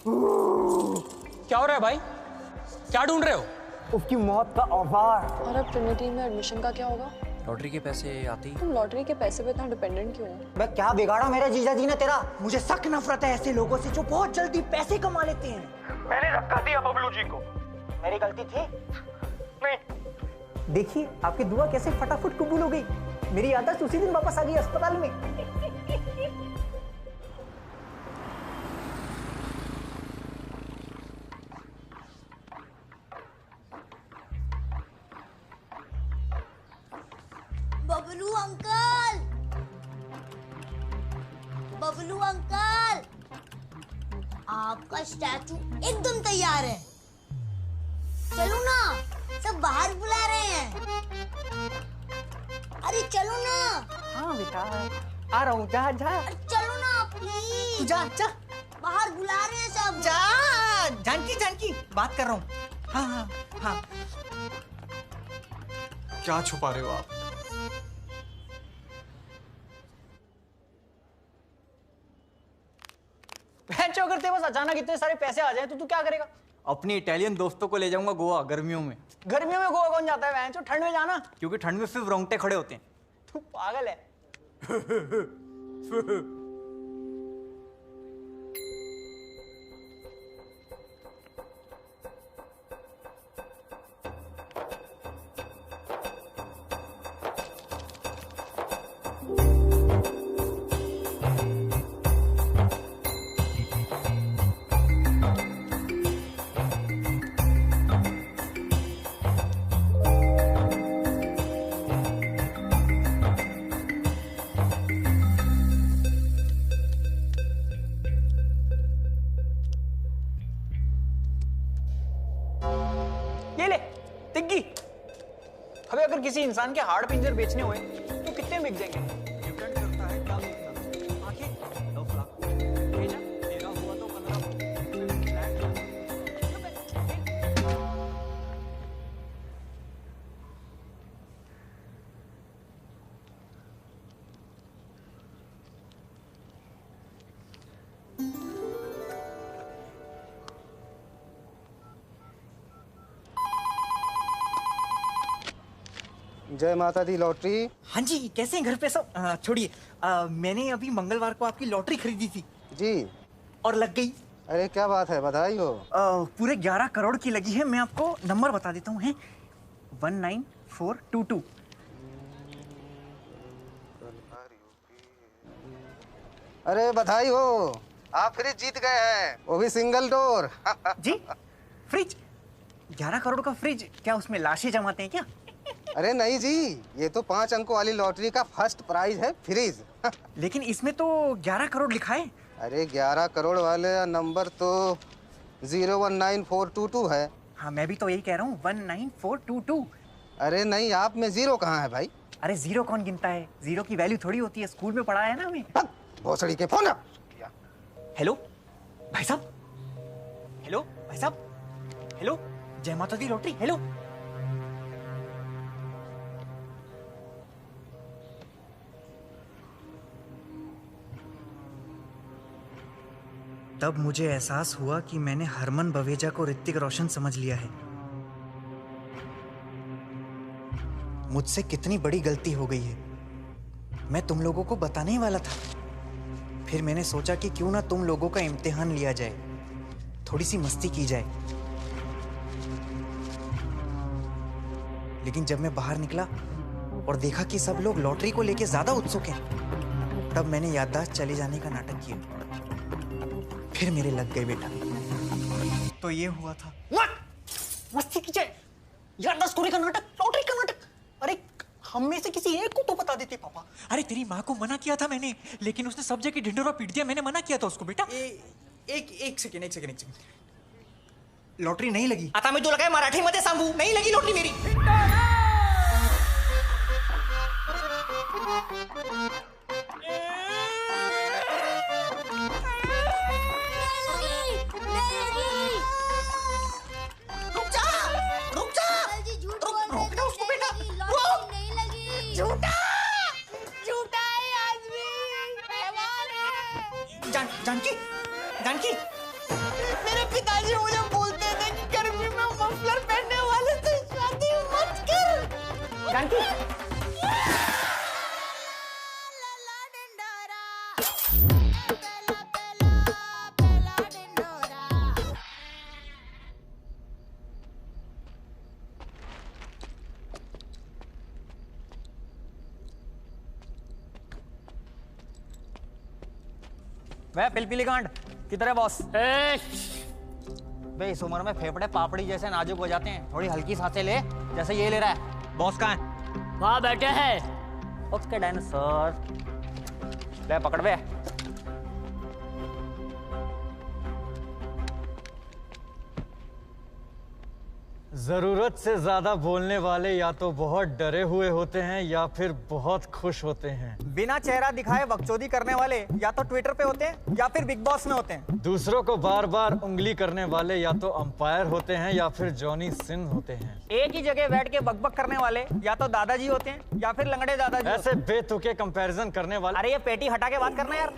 क्या हो रहा है भाई? क्या ढूंढ रहे हो? उसकी मौत का औजार। और अब ट्रिनिटी में एडमिशन का क्या होगा? लॉटरी के पैसे आते ही। तुम लॉटरी के पैसे पे इतना डिपेंडेंट क्यों हो? मैं क्या बिगाड़ा मेरे जीजा जी ने तेरा? मुझे सख्त नफरत है ऐसे लोगों से जो बहुत जल्दी पैसे कमा लेते हैं। मैंने धक्का दिया बबलू जी को। मेरी गलती थी? नहीं। देखिए आपकी दुआ कैसे फटाफट कबूल हो गई। मेरी याददाश्त उसी दिन वापस आ गई अस्पताल में। बबलू अंकल, बबलू अंकल, आपका स्टैचू एकदम तैयार है। चलो ना, सब बाहर बुला रहे हैं। अरे चलो ना। हाँ बेटा आ रहा हूँ। जा जा। अरे चलो ना प्लीज। जा जा। बाहर बुला रहे हैं सब। जा। जानकी जानकी बात कर रहा हूँ। हाँ हाँ हाँ। क्या छुपा रहे हो आप? अगर तेरे पास अचानक इतने सारे पैसे आ जाए तो तू क्या करेगा? अपने इटालियन दोस्तों को ले जाऊंगा गोवा गर्मियों में। गर्मियों में गोवा कौन जाता है? वैन ठंड में जाना। क्योंकि ठंड में सिर्फ रोंगटे खड़े होते हैं। तू पागल है। ये ले तिग्गी। अबे अगर किसी इंसान के हाड़ पिंजर बेचने हुए तो कितने बिक जाएंगे? डिपेंड करता है क्या बेचना। आंखें 10 लाख, भेजा 13 हुआ तो 15। जय माता दी लॉटरी। हाँ जी कैसे हैं घर पे सब? छोड़िए मैंने अभी मंगलवार को आपकी लॉटरी खरीदी थी जी। और लग गई। अरे क्या बात है, बधाई हो। पूरे 11 करोड़ की लगी है। मैं आपको नंबर बता देता हूँ। 19422। अरे बधाई हो, आप फ्रिज जीत गए हैं, वो भी सिंगल डोर। जी फ्रिज? 11 करोड़ का फ्रिज? क्या उसमें लाशें जमाते हैं क्या? अरे नहीं जी, ये तो 5 अंकों वाली लॉटरी का फर्स्ट प्राइज है, फ्रिज। लेकिन इसमें तो 11 करोड़ लिखा है। अरे 11 करोड़ वाले नंबर तो 019422 है। हाँ मैं भी तो यही कह रहा हूँ 19422। अरे नहीं, आप में जीरो कहाँ है भाई? अरे जीरो कौन गिनता है? जीरो की वैल्यू थोड़ी होती है, स्कूल में पढ़ा है ना हमें। भोसड़ी के फोन। हेलो भाई साहब। हेलो भाई साहब। हेलो जय माता दी लॉटरी। हेलो तब मुझे एहसास हुआ कि मैंने हरमन बवेजा को ऋतिक रोशन समझ लिया है। मुझसे कितनी बड़ी गलती हो गई है। मैं तुम लोगों को बताने ही वाला था। फिर मैंने सोचा कि क्यों ना तुम लोगों का इम्तिहान लिया जाए, थोड़ी सी मस्ती की जाए। लेकिन जब मैं बाहर निकला और देखा कि सब लोग लॉटरी को लेके ज्यादा उत्सुक हैं, तब मैंने याददाश्त चले जाने का नाटक किया। फिर मेरे लग गए बेटा। तो ये हुआ था। मस्ती की जाए, याददाश्त खोने का नाटक, लॉटरी का नाटक। अरे हम में से किसी एक को तो बता देते पापा। अरे तेरी माँ को मना किया था मैंने, लेकिन उसने सब जगह ढिंढोरा पीट दिया। मैंने मना किया था उसको बेटा। एक सेकंड। लॉटरी नहीं लगी। आता मी तुला काय मराठी मध्ये सांगू? नहीं लगी लॉटरी मेरी। जानकी, जानकी, मेरे पिताजी मुझे बोलते थे कि गर्मी में मफलर पहनने वाले से शादी मत कर। जानकी वह पिलपिली कांड किधर है बॉस? बे इस उम्र में फेफड़े पापड़ी जैसे नाजुक हो जाते हैं, थोड़ी हल्की सांसें ले जैसे ये ले रहा है। बॉस कहाँ है? वहाँ बैठे हैं। ओके डायनासोर, ले पकड़ बे। जरूरत से ज्यादा बोलने वाले या तो बहुत डरे हुए होते हैं या फिर बहुत खुश होते हैं। बिना चेहरा दिखाए बकचोदी करने वाले या तो ट्विटर पे होते हैं या फिर बिग बॉस में होते हैं। दूसरों को बार बार उंगली करने वाले या तो अंपायर होते हैं या फिर जॉनी सिन होते हैं। एक ही जगह बैठ के बकबक करने वाले या तो दादाजी होते हैं या फिर लंगड़े दादाजी। ऐसे बेतुके कंपैरिजन करने वाले। अरे ये पेटी हटा के बात करना यार।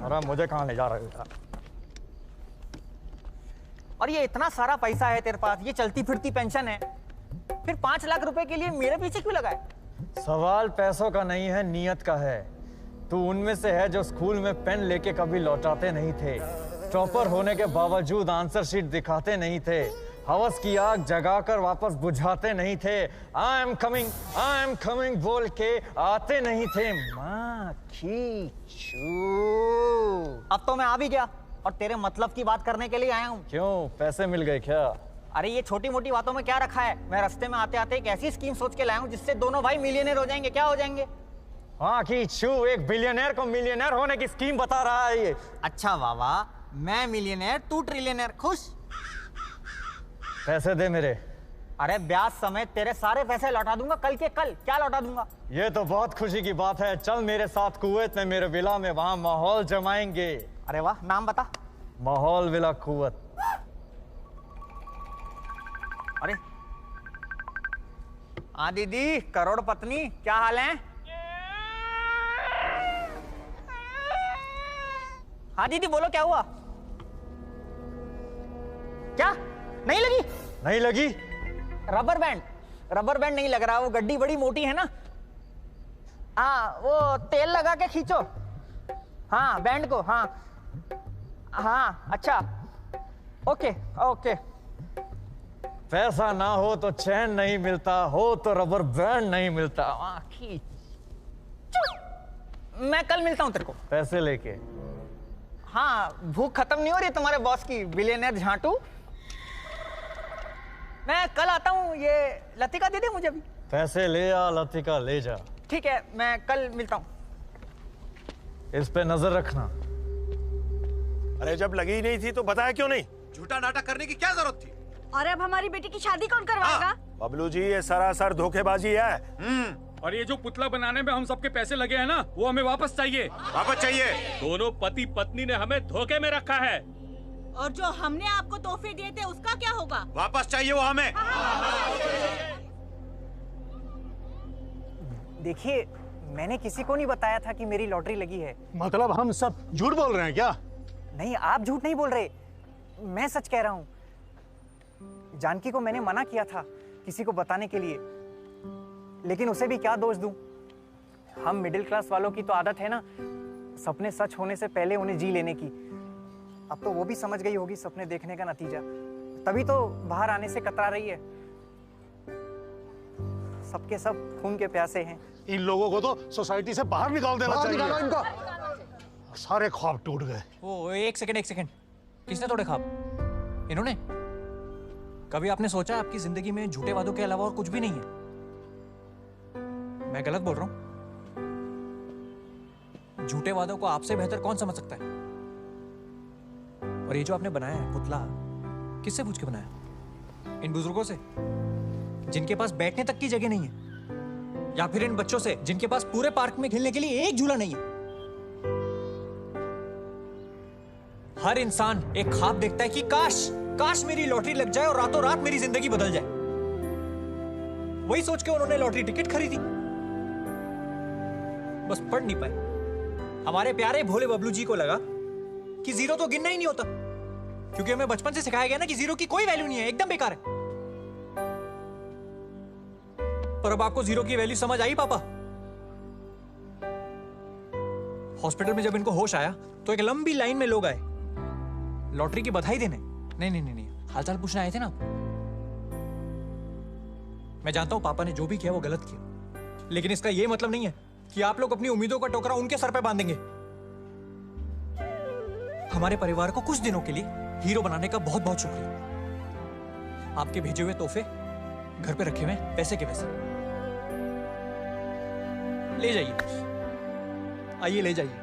अरे मुझे कहाँ ले जा रहे हो? और ये इतना सारा पैसा है तेरे पास, ये चलती फिरती पेंशन है, फिर 5 लाख रुपए के लिए मेरे पीछे क्यों लगा है? सवाल पैसों का नहीं है, नियत का है। तू उनमें से है जो स्कूल में पेन लेके कभी लौटाते नहीं थे, टॉपर होने के बावजूद आंसर शीट दिखाते नहीं थे, हवस की आग जगाकर वापस बुझाते नहीं थे, आई एम कमिंग बोल के आते नहीं थे। माँ खींचू। अब तो मैं आ भी गया और तेरे मतलब की बात करने के लिए आया हूँ। क्यों, पैसे मिल गए क्या? अरे ये छोटी मोटी बातों में क्या रखा है? मैं रास्ते में आते आते एक ऐसी स्कीम सोच के लाया हूँ जिससे दोनों भाई मिलियनेयर हो जाएंगे। क्या हो जाएंगे? हाँ खींचू, एक बिलियनर को मिलियनर होने की स्कीम बता रहा है ये। अच्छा वाह, मैं मिलियनेयर तू ट्रिलियनेयर, खुश? पैसे दे मेरे। अरे ब्याज समेत तेरे सारे पैसे लौटा दूंगा कल के कल। क्या लौटा दूंगा? ये तो बहुत खुशी की बात है। चल मेरे साथ कुवैत में, मेरे विला में, वहां माहौल जमाएंगे। अरे वाह, नाम बता। माहौल विला कुवैत। अरे हाँ दीदी, करोड़ पत्नी, क्या हाल है? हाँ दीदी बोलो, क्या हुआ? क्या नहीं लगी? नहीं लगी? रबर बैंड नहीं लग रहा, वो गड्डी बड़ी मोटी है ना। हाँ वो तेल लगा के खींचो। हाँ बैंड को, हाँ हाँ अच्छा, ओके ओके। पैसा ना हो तो चैन नहीं मिलता, हो तो रबर बैंड नहीं मिलता। खींच। मैं कल मिलता हूँ तेरे को पैसे लेके। हाँ, भूख खत्म नहीं हो रही तुम्हारे बॉस की, बिलियनर झांटू। मैं कल आता हूँ, ये लतिका दे दे मुझे भी। पैसे ले आ, लतिका ले जा। ठीक है, मैं कल मिलता हूँ। इस पे नजर रखना। अरे जब लगी ही नहीं थी तो बताया क्यों नहीं? झूठा नाटक करने की क्या जरूरत थी? और अब हमारी बेटी की शादी कौन करवाएगा? बबलू जी, ये सरासर धोखेबाजी है। और ये जो पुतला बनाने में हम सबके पैसे लगे हैं ना, वो हमें वापस चाहिए। वापस चाहिए? दोनों पति पत्नी ने हमें धोखे में रखा है। और जो हमने आपको तोहफे दिए थे उसका क्या होगा? वापस चाहिए वो हमें। देखिए, मैंने किसी को नहीं बताया था कि मेरी लॉटरी लगी है। मतलब हम सब झूठ बोल रहे हैं क्या? नहीं, आप झूठ नहीं बोल रहे, मैं सच कह रहा हूँ। जानकी को मैंने मना किया था किसी को बताने के लिए, लेकिन उसे भी क्या दोष दूं? हम मिडिल क्लास वालों की तो आदत है ना, सपने सच होने से पहले उन्हें जी लेने की। अब तो वो भी समझ गई होगी सपने देखने का नतीजा, तभी तो बाहर आने से कतरा रही है। सबके सब खून के प्यासे हैं। इन लोगों को तो सोसाइटी से बाहर निकाल देना चाहिए। सारे ख्वाब टूट गए। ओ एक सेकंड, किसने तोड़े ख्वाब? इन्होंने? कभी आपने सोचा आपकी जिंदगी में झूठे वादों के अलावा और कुछ भी नहीं है? मैं गलत बोल रहा हूं? झूठे वादों को आपसे बेहतर कौन समझ सकता है? और ये जो आपने बनाया है पुतला, किससे पूछ के बनाया? इन बुजुर्गों से जिनके पास बैठने तक की जगह नहीं है, या फिर इन बच्चों से जिनके पास पूरे पार्क में खेलने के लिए एक झूला नहीं है? हर इंसान एक ख्वाब देखता है कि काश मेरी लॉटरी लग जाए और रातों रात मेरी जिंदगी बदल जाए। वही सोच के उन्होंने लॉटरी टिकट खरीदी। बस पढ़ नहीं पाए। हमारे प्यारे भोले बबलू जी को लगा कि जीरो तो गिनना ही नहीं होता, क्योंकि हमें बचपन से सिखाया गया ना कि जीरो की कोई वैल्यू नहीं है, एकदम बेकार है। पर अब आपको जीरो की वैल्यू समझ आई पापा? हॉस्पिटल में जब इनको होश आया तो एक लंबी लाइन में लोग आए लॉटरी की बधाई देने। नहीं नहीं नहीं, नहीं। हालचाल पूछने आए थे ना। मैं जानता हूं पापा ने जो भी किया वो गलत किया, लेकिन इसका यह मतलब नहीं है कि आप लोग अपनी उम्मीदों का टोकरा उनके सर पे बांधेंगे। हमारे परिवार को कुछ दिनों के लिए हीरो बनाने का बहुत बहुत शुक्रिया। आपके भेजे हुए तोहफे घर पे रखे हुए पैसे के पैसे ले जाइए, आइए ले जाइए।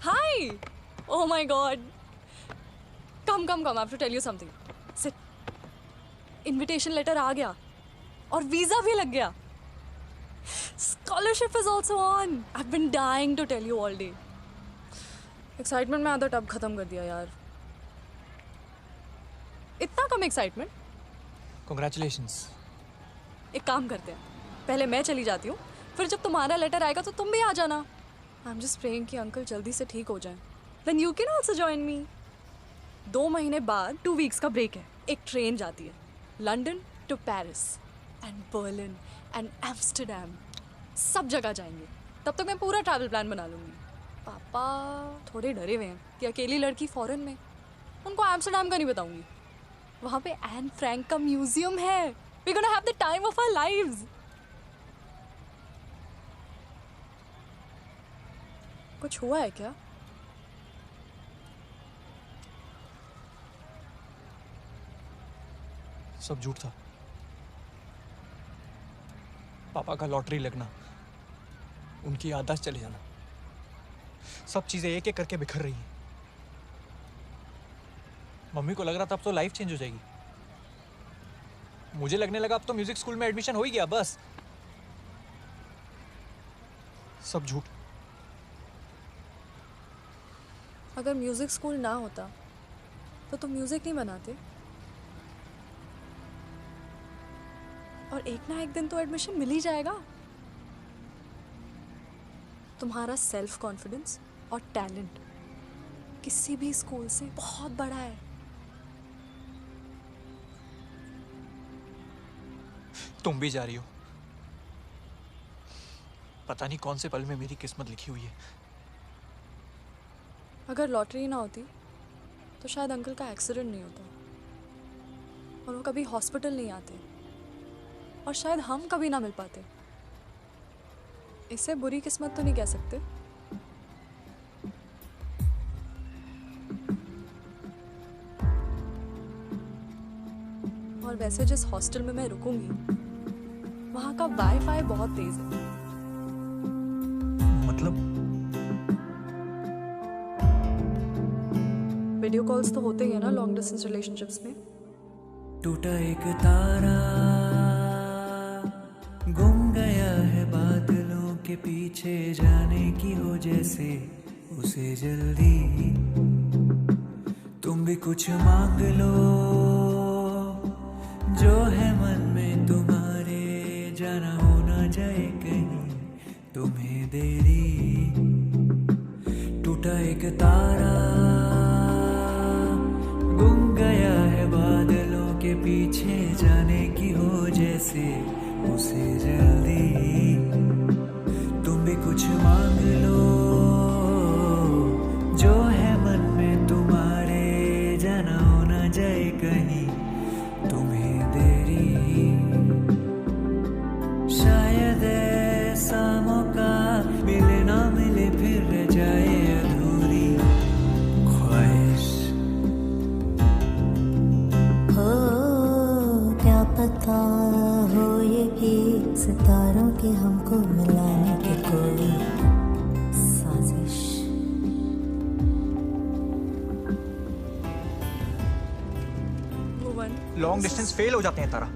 Hi! Oh my god. Come. I have to tell you something. Sit. Invitation letter आ गया और वीजा भी लग गया. Scholarship is also on. I've been dying to tell you all day. Excitement में आधा टब खत्म कर दिया यार. इतना कम excitement? Congratulations. एक काम करते हैं. पहले मैं चली जाती हूँ. फिर जब तुम्हारा लेटर आएगा तो तुम भी आ जाना. I'm just praying कि अंकल जल्दी से ठीक हो जाएं. Then you can also join me. 2 महीने बाद 2 weeks का ब्रेक है. एक ट्रेन जाती है London to Paris and Berlin and Amsterdam. सब जगह जाएंगे. तब तक मैं पूरा ट्रैवल प्लान बना लूँगी. पापा थोड़े डरे हुए हैं कि अकेली लड़की फॉरेन में. उनको एम्स्टरडैम का नहीं बताऊँगी. वहाँ पे एन फ्रैंक का म्यूजियम है. We're gonna have the time of our lives. कुछ हुआ है क्या? सब झूठ था. पापा का लॉटरी लगना, उनकी याददाश्त चले जाना, सब चीजें एक एक करके बिखर रही हैं. मम्मी को लग रहा था अब तो लाइफ चेंज हो जाएगी. मुझे लगने लगा अब तो म्यूजिक स्कूल में एडमिशन हो ही गया. बस सब झूठ. अगर म्यूजिक स्कूल ना होता तो तुम म्यूजिक नहीं बनाते. और एक ना एक दिन तो एडमिशन मिल ही जाएगा. तुम्हारा सेल्फ कॉन्फिडेंस और टैलेंट किसी भी स्कूल से बहुत बड़ा है. तुम भी जा रही हो. पता नहीं कौन से पल में मेरी किस्मत लिखी हुई है. अगर लॉटरी ना होती तो शायद अंकल का एक्सीडेंट नहीं होता और वो कभी हॉस्पिटल नहीं आते और शायद हम कभी ना मिल पाते. इसे बुरी किस्मत तो नहीं कह सकते. और वैसे जिस हॉस्टल में मैं रुकूंगी वहां का वाईफाई बहुत तेज है. मतलब वीडियो कॉल्स तो होते ही है ना लॉन्ग डिस्टेंस रिलेशनशिप्स में. टूटा एक तारा गुम गया है बादलों के पीछे, जाने की हो जैसे उसे जल्दी. तुम भी कुछ मांग लो जो है मन में तुम्हारे, जाना हो ना जाए कहीं देरी, टूटा एक तारा गुम गया है बादलों के पीछे, जाने की हो जैसे उसे जल्दी। तुम भी कुछ मांग लो जो है मन में तुम्हारे, जाना हो ना जाए कहीं तुम्हें देरी। शायद ऐसा मौका मिले ना मिले, फिर रह जाए अधूरी ख्वाहिश। हो क्या पता हो ये कि सितारों की हमको मिलाने की कोई साजिश। लॉन्ग डिस्टेंस फेल हो जाते हैं तारा,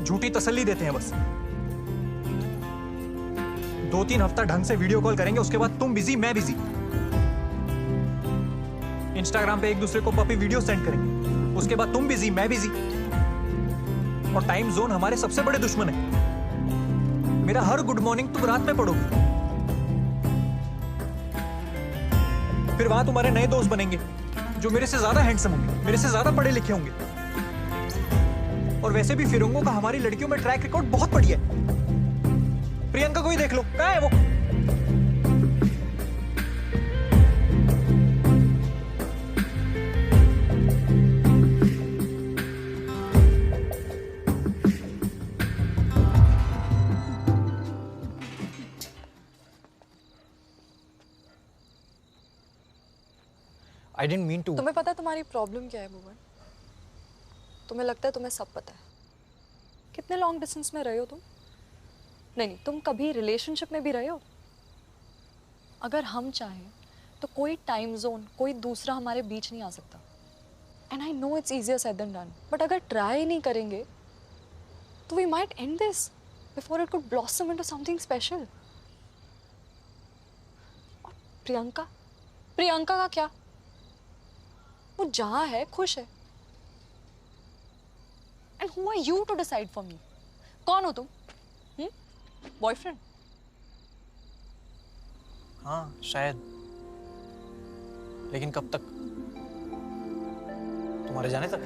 झूठी तसल्ली देते हैं बस। 2-3 हफ्ता ढंग से वीडियो कॉल करेंगे, उसके बाद तुम बिजी मैं बिजी। इंस्टाग्राम पे एक दूसरे को पपी वीडियो सेंड करेंगे, उसके बाद तुम बिजी मैं बिजी। और टाइम जोन हमारे सबसे बड़े दुश्मन है। मेरा हर गुड मॉर्निंग तुम रात में पढ़ोगे, फिर वहां तुम्हारे नए दोस्त बनेंगे जो मेरे से ज्यादा हैंडसम होंगे, मेरे से ज्यादा पढ़े लिखे होंगे। और वैसे भी फिरंगों का हमारी लड़कियों में ट्रैक रिकॉर्ड बहुत बढ़िया है। प्रियंका को ही देख लो, कहाँ है वो? I didn't mean to. तुम्हें पता है तुम्हारी प्रॉब्लम क्या है भुवन? तुम्हें लगता है तुम्हें सब पता है। कितने लॉन्ग डिस्टेंस में रहे हो तुम? नहीं, तुम कभी रिलेशनशिप में भी रहे हो? अगर हम चाहें तो कोई टाइम जोन, कोई दूसरा हमारे बीच नहीं आ सकता। And I know it's easier said than done, but अगर ट्राई नहीं करेंगे तो we might end this before it could blossom into something special. और प्रियंका का क्या? वो जहाँ है खुश है। And who are you to decide for me? कौन हो तुम? बॉयफ्रेंड? हाँ शायद, लेकिन कब तक? तुम्हारे जाने तक।